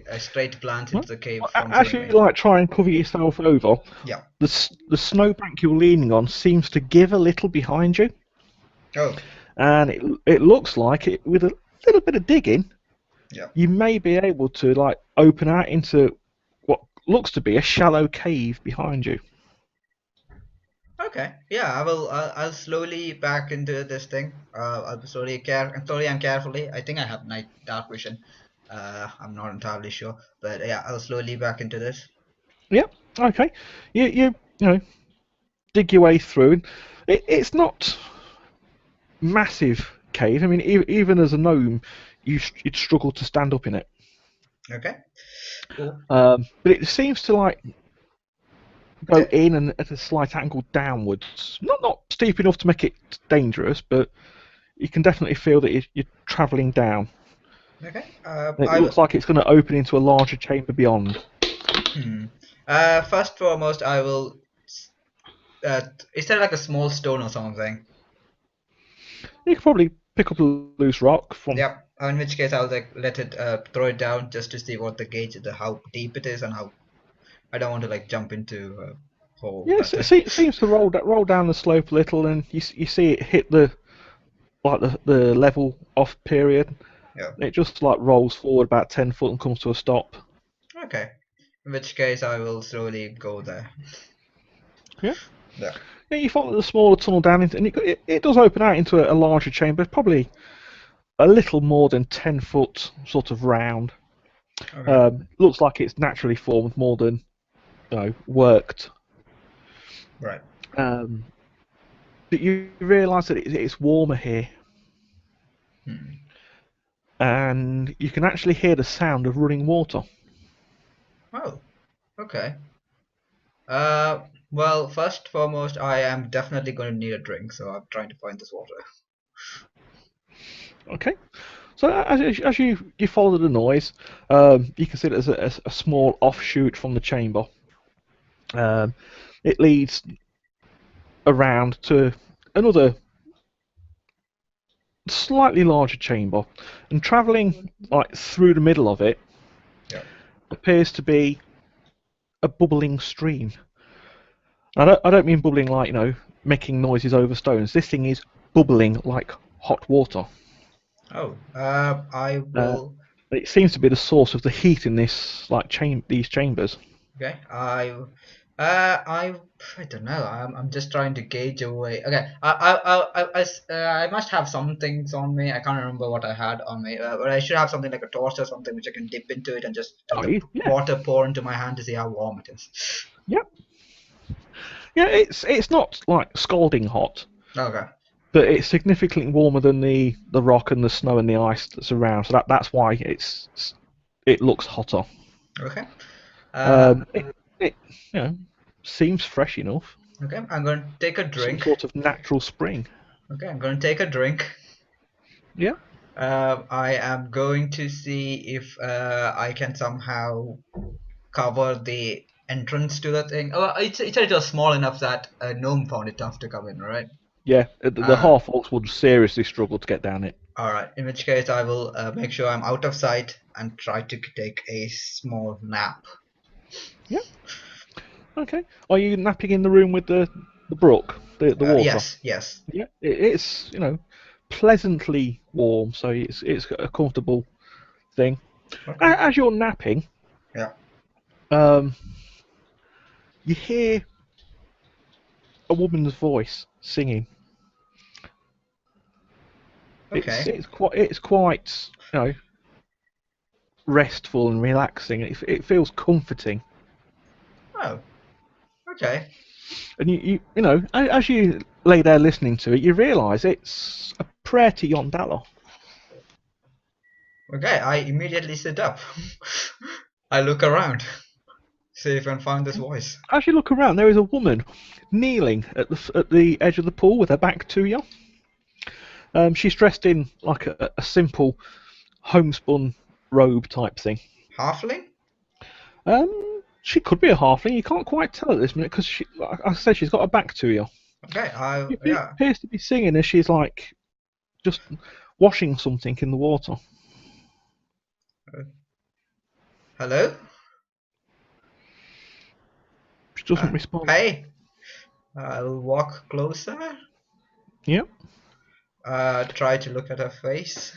a straight plant into the cave from As killing you me. like try and cover yourself over, Yeah. the snowbank you're leaning on seems to give a little behind you, Oh. and it looks like it with a little bit of digging. Yeah. You may be able to like open out into what looks to be a shallow cave behind you. Okay. Yeah, I will. I'll slowly back into this thing. I'll slowly and carefully. I think I have night dark vision. I'm not entirely sure, but yeah, I'll slowly back into this. Yep. Okay. You dig your way through. And it's not massive cave. I mean, even as a gnome, you'd struggle to stand up in it. Okay. Cool. But it seems to like go Okay. in and at a slight angle downwards. Not steep enough to make it dangerous, but you can definitely feel that you're travelling down. Okay. And it looks like it's going to open into a larger chamber beyond. First foremost, I will. Is there like a small stone or something? You could probably pick up a loose rock from. Yep. In which case, I'll like let it throw it down just to see what the gauge, how deep it is, and how. I don't want to like jump into a hole. Yes, but, it seems to roll down the slope a little, and you see it hit the level off period. Yeah. It just like rolls forward about 10 foot and comes to a stop. Okay. In which case, I will slowly go there. Yeah. Yeah. Yeah, you follow the smaller tunnel down, and it does open out into a larger chamber, probably a little more than 10 foot sort of round. Okay. Looks like it's naturally formed more than worked. Right. But you realise that it's warmer here, and you can actually hear the sound of running water. Oh. Okay. Well, first foremost, I am definitely going to need a drink, so I'm trying to find this water. Okay. So as you follow the noise, you can see there's a small offshoot from the chamber. It leads around to another slightly larger chamber, and travelling like through the middle of it Yeah. appears to be a bubbling stream. I don't mean bubbling like making noises over stones. This thing is bubbling like hot water. Oh. I will. It seems to be the source of the heat in this these chambers. Okay. I don't know. I'm just trying to gauge a way. Okay. I must have some things on me. I can't remember what I had on me, but I should have something like a torch or something which I can dip into it and just let the Yeah. water pour into my hand to see how warm it is. Yep. Yeah, it's not like scalding hot, Okay. but it's significantly warmer than the rock and the snow and the ice that's around. So that's why it looks hotter. Okay. It seems fresh enough. Okay. I'm going to take a drink. Some sort of natural spring. Okay. I'm going to take a drink. Yeah. I am going to see if I can somehow cover the entrance to the thing. Oh, it said it was small enough that a gnome found it tough to come in, right? Yeah, the half orcs would seriously struggle to get down it. Alright, in which case I will make sure I'm out of sight and try to take a small nap. Yeah. Okay. Are you napping in the room with the brook, the water? Yes. Yeah. It's pleasantly warm, so it's a comfortable thing. Okay. As you're napping, Yeah. you hear a woman's voice singing. Okay. It's quite restful and relaxing. It feels comforting. Oh. Okay. And you as you lay there listening to it, you realise it's a prayer to Yondala. Okay, I immediately sit up. I look around. See if I can find this voice. As you look around, there is a woman kneeling at the edge of the pool with her back to you. She's dressed in like a simple homespun robe type thing. Halfling? She could be a halfling. You can't quite tell at this minute because like I said, she's got her back to you. Okay, She appears to be singing as she's like just washing something in the water. Hello? She doesn't respond. Hey! I'll walk closer. Yep. Try to look at her face.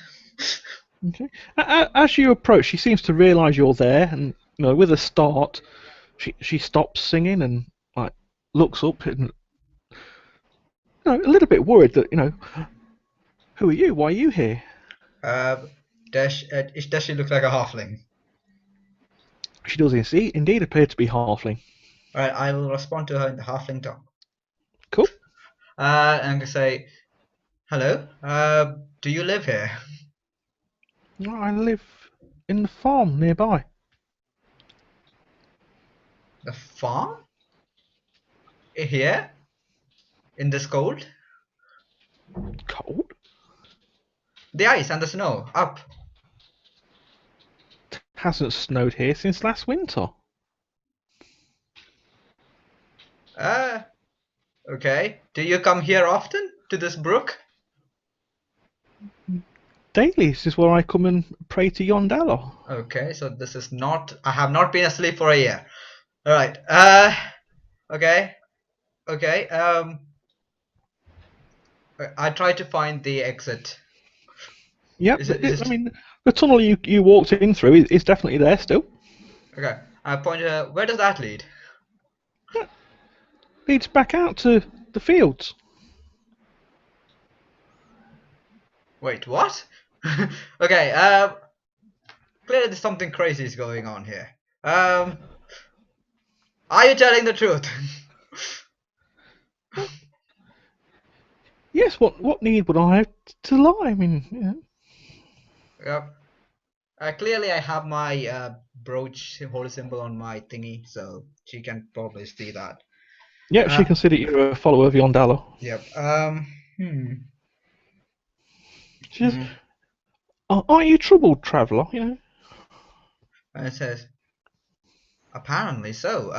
Okay. As you approach, she seems to realise you're there, and with a start, she stops singing and like looks up and a little bit worried that who are you? Why are you here? Does she look like a halfling? She does indeed appear to be halfling. Alright, I will respond to her in the halfling tongue. Cool. And say, hello, do you live here? I live in the farm nearby. The farm? Here? In this cold? Cold? The ice and the snow. Up. It hasn't snowed here since last winter. Okay. Do you come here often? To this brook? Daily, this is where I come and pray to Yondala. Okay, so this is not... I have not been asleep for a year. Alright. Okay. Okay. I try to find the exit. Yep, Is it- I mean, the tunnel you walked in through is definitely there still. Okay. I point where does that lead? Leads back out to the fields. Wait, what? Okay, clearly there's something crazy is going on here. Are you telling the truth? Yes, what need would I have to lie? I mean, Yep. Clearly I have my brooch holy symbol on my thingy, so she can probably see that. yeah, she considered you a follower of Yondala. Yep. She says, "Aren't you troubled, traveller? And it says, apparently so.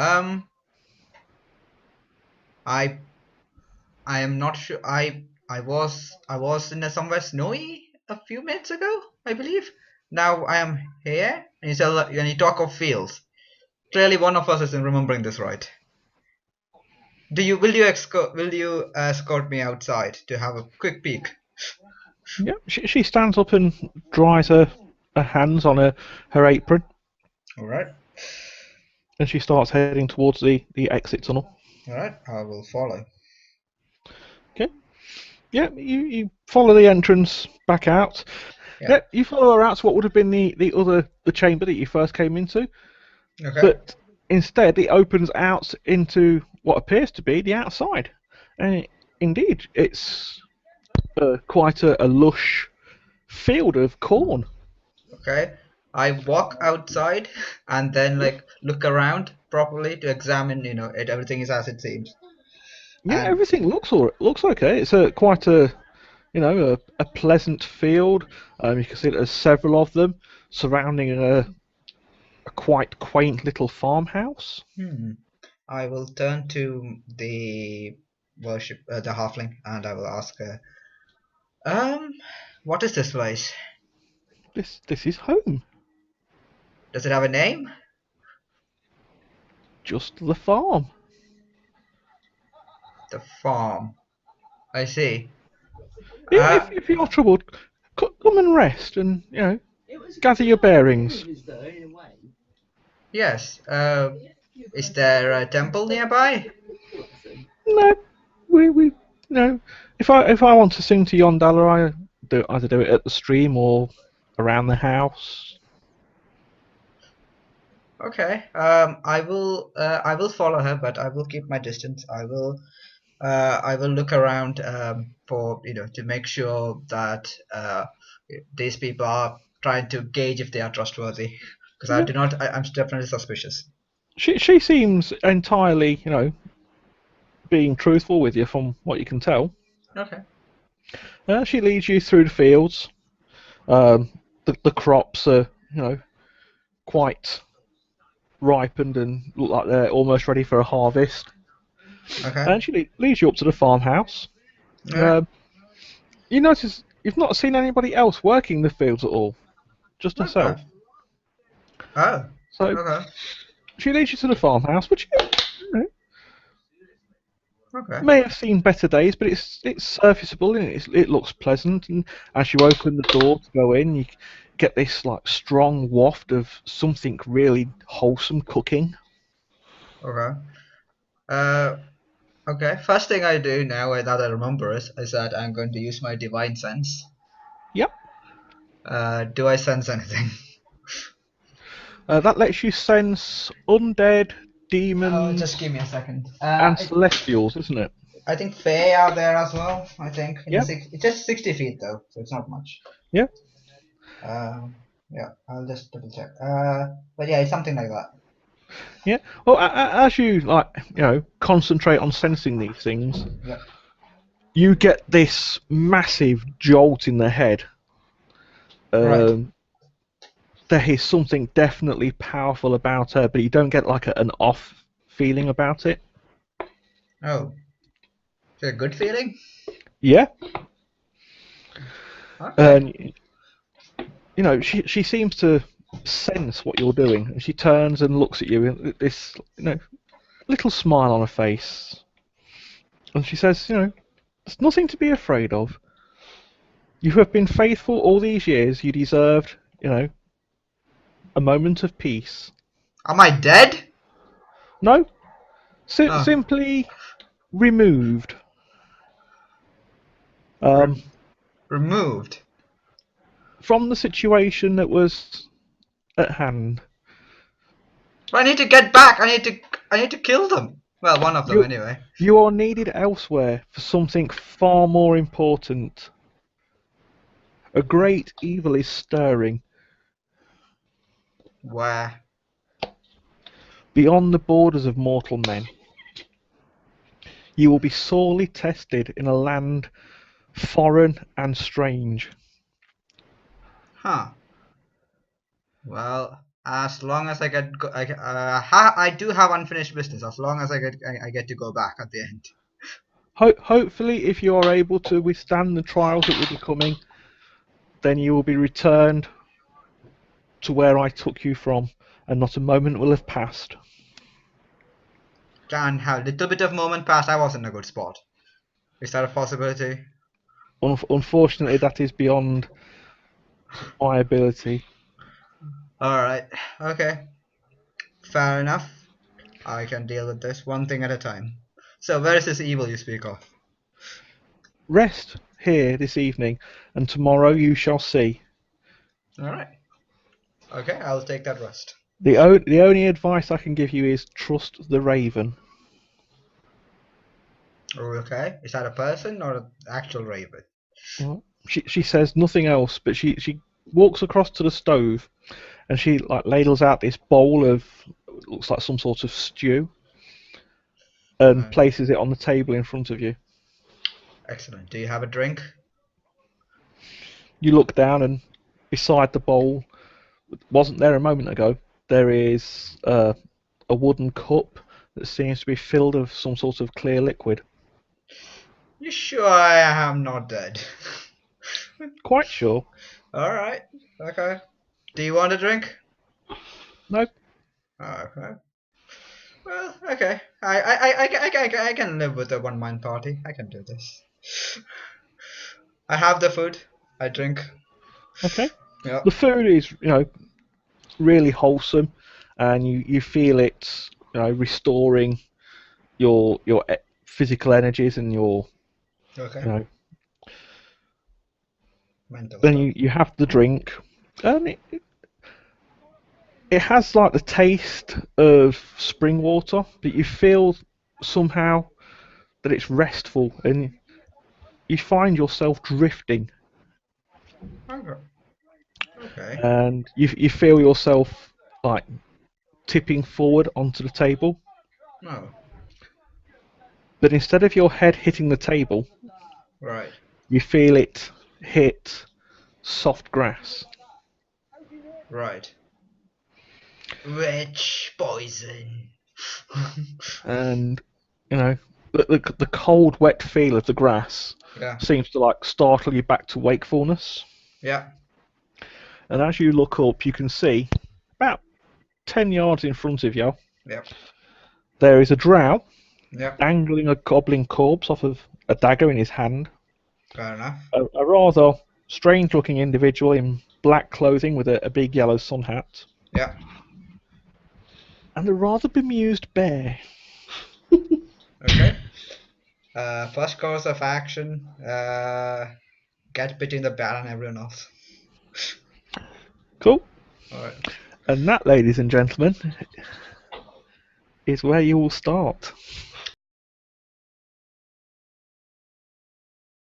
I am not sure. I was in somewhere snowy a few minutes ago, I believe. Now I am here, and you talk of fields. Clearly, one of us isn't remembering this right. Will you escort me outside to have a quick peek? Yeah, she stands up and dries her hands on her apron, All right. and she starts heading towards the exit tunnel. All right. I will follow. Okay. Yeah, you follow the entrance back out. Yeah. Yeah, you follow her out to what would have been the chamber that you first came into, Okay. but instead it opens out into what appears to be the outside, and indeed it's quite a lush field of corn. Okay. I walk outside and then look around properly to examine, everything is as it seems. Yeah, And- everything looks okay. It's quite a pleasant field. You can see there's several of them surrounding a quite quaint little farmhouse. I will turn to the the halfling, and I will ask her, what is this place? This is home. Does it have a name? Just the farm. The farm. I see. If you're troubled, come and rest and gather your bearings. Yes. Is there a temple nearby? No, we no. If I want to sing to Yondala, I either do it at the stream or around the house. Okay. I will follow her, but I will keep my distance. I will look around for to make sure that these people are trying to gauge if they are trustworthy. Because I do not. I'm definitely suspicious. She seems entirely, being truthful with you from what you can tell. Okay. She leads you through the fields. The crops are, quite ripened and look like they're almost ready for a harvest. Okay. And she leads you up to the farmhouse. Alright. You notice you've not seen anybody else working the fields at all, just herself. Oh. So Okay. she leads you to the farmhouse, which Okay. may have seen better days, but it's serviceable and it looks pleasant. And as you open the door to go in, you get this strong waft of something really wholesome cooking. Okay. Okay. First thing I do now that I remember is that I'm going to use my divine sense. Yep. Do I sense anything? That lets you sense undead, demons, Oh, just give me a second. and celestials, isn't it? I think Fae are there as well. I think. Yep. It's just 60 feet though, so it's not much. Yeah. Yeah, I'll just double check. But yeah, it's something like that. Yeah. Well, as you concentrate on sensing these things, Yeah. you get this massive jolt in the head. Right. There is something definitely powerful about her, but you don't get like an off feeling about it. Oh, it's a good feeling. Yeah. Okay. And she seems to sense what you're doing, and she turns and looks at you with this little smile on her face, and she says, there's nothing to be afraid of. You have been faithful all these years. You deserved, a moment of peace. Am I dead? No, Oh. simply removed. Removed. From the situation that was at hand. I need to get back. I need to kill them. Well, one of them anyway. You are needed elsewhere for something far more important. A great evil is stirring. Where? Beyond the borders of mortal men. You will be sorely tested in a land foreign and strange. Huh. Well, as long as I get, I do have unfinished business. As long as I get to go back at the end. Hopefully, if you are able to withstand the trials that will be coming, then you will be returned to where I took you from, and not a moment will have passed. Can have a little bit of moment passed. I was in a good spot. Is that a possibility? Unfortunately, that is beyond my ability. Alright. Okay. Fair enough. I can deal with this one thing at a time. So where is this evil you speak of? Rest here this evening, and tomorrow you shall see. Alright. Okay, I'll take that rest. The only advice I can give you is trust the raven. Okay. Is that a person or an actual raven? She says nothing else, but she walks across to the stove, and she ladles out this bowl of looks like some sort of stew, and places it on the table in front of you. Excellent. Do you have a drink? You look down, and beside the bowl, wasn't there a moment ago, there is a wooden cup that seems to be filled with some sort of clear liquid. You sure I am not dead? Quite sure. Alright. Okay. Do you want a drink? Nope. Okay. Well, okay. I can live with a one-man party. I can do this. I have the food. I drink. Okay. Yeah. The food is, really wholesome, and you feel it, restoring your physical energies and your, Okay. Mental then stuff. you have the drink, and it has like the taste of spring water, but you feel somehow that it's restful, and you find yourself drifting, Okay. and you feel yourself like tipping forward onto the table. No. But instead of your head hitting the table, Right. you feel it hit soft grass. Right. Witch poison. And, the cold, wet feel of the grass Yeah. seems to startle you back to wakefulness. Yeah. And as you look up, you can see about 10 yards in front of you, Yep. there is a drow Yep. dangling a goblin corpse off of a dagger in his hand. Fair enough. A rather strange-looking individual in black clothing with a big yellow sun hat. Yeah. And a rather bemused bear. Okay. First course of action. Get between the bear and everyone else. Cool. Alright. And that, ladies and gentlemen, is where you will start.